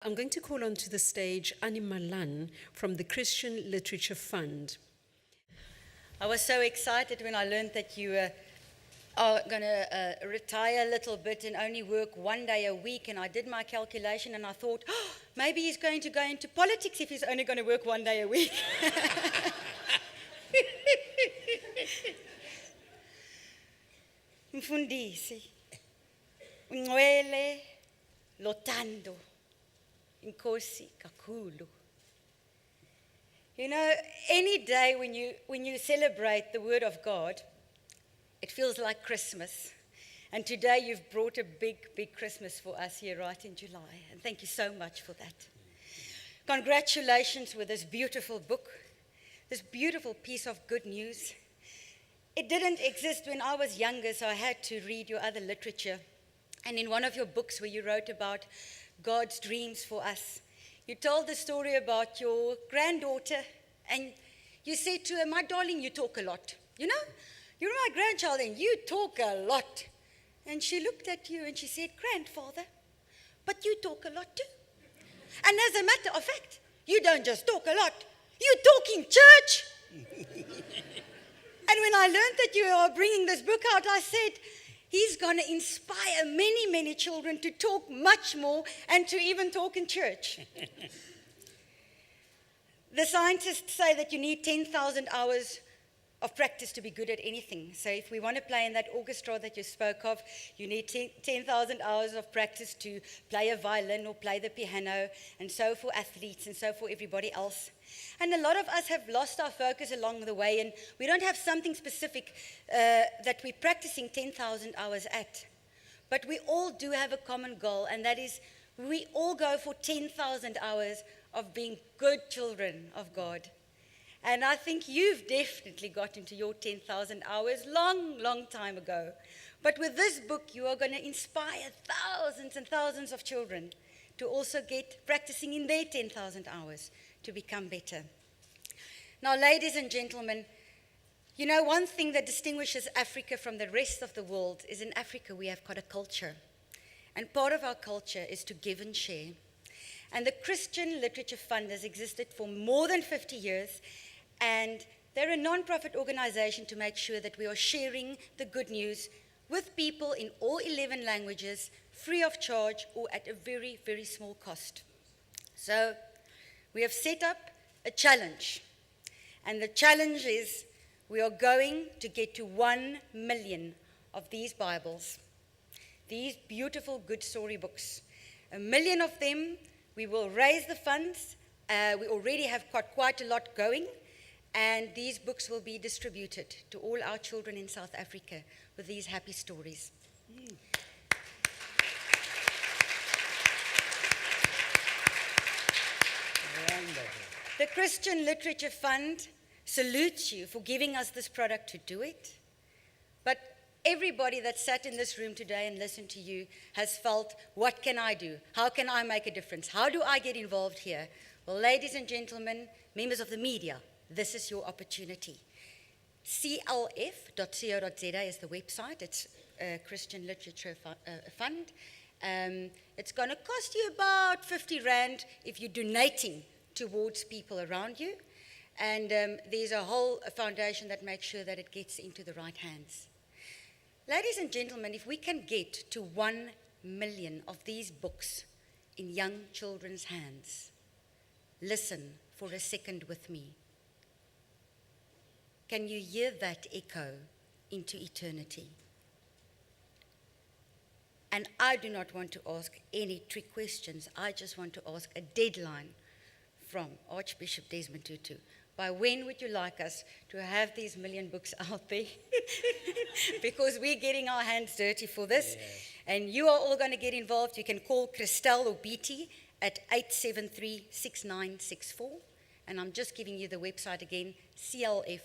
I'm going to call onto the stage Annie Malan from the Christian Literature Fund. I was so excited when I learned that you are going to retire a little bit and only work 1 day a week. And I did my calculation and I thought, oh, maybe he's going to go into politics if he's only going to work 1 day a week. Mfundisi, ngcwele, lotando, inkosi kakhulu. You know, any day when you celebrate the Word of God, it feels like Christmas. And today you've brought a big, big Christmas for us here right in July. And thank you so much for that. Congratulations with this beautiful book, this beautiful piece of good news. It didn't exist when I was younger, so I had to read your other literature. And in one of your books where you wrote about God's dreams for us, you told the story about your granddaughter, and you said to her, my darling, you talk a lot. You know, you're my grandchild and you talk a lot. And she looked at you and she said, grandfather, but you talk a lot too. And as a matter of fact, you don't just talk a lot, you talk in church. And when I learned that you are bringing this book out, I said, he's going to inspire many, many children to talk much more and to even talk in church. The scientists say that you need 10,000 hours of practice to be good at anything. So if we want to play in that orchestra that you spoke of, you need 10,000 hours of practice to play a violin or play the piano, and so for athletes and so for everybody else. And a lot of us have lost our focus along the way, and we don't have something specific that we're practicing 10,000 hours at. But we all do have a common goal, and that is we all go for 10,000 hours of being good children of God. And I think you've definitely got into your 10,000 hours long, long time ago. But with this book, you are going to inspire thousands and thousands of children to also get practicing in their 10,000 hours to become better. Now, ladies and gentlemen, you know, one thing that distinguishes Africa from the rest of the world is in Africa we have got a culture. And part of our culture is to give and share. And the Christian Literature Fund has existed for more than 50 years. And they're a non-profit organization to make sure that we are sharing the good news with people in all 11 languages, free of charge or at a very, very small cost. So we have set up a challenge. And the challenge is we are going to get to 1 million of these Bibles, these beautiful good story books. 1 million of them, we will raise the funds. We already have got quite a lot going. And these books will be distributed to all our children in South Africa with these happy stories. The Christian Literature Fund salutes you for giving us this product to do it. But everybody that sat in this room today and listened to you has felt, what can I do? How can I make a difference? How do I get involved here? Well, ladies and gentlemen, members of the media, this is your opportunity. CLF.co.za is the website. It's a Christian Literature Fund. It's going to cost you about 50 Rand if you're donating towards people around you. And there's a whole foundation that makes sure that it gets into the right hands. Ladies and gentlemen, if we can get to 1 million of these books in young children's hands, listen for a second with me. Can you hear that echo into eternity? And I do not want to ask any trick questions. I just want to ask a deadline from Archbishop Desmond Tutu. By when would you like us to have these 1 million books out there? Because we're getting our hands dirty for this. Yeah. And you are all going to get involved. You can call Christelle or BT at 873-6964. And I'm just giving you the website again, clf.co.za.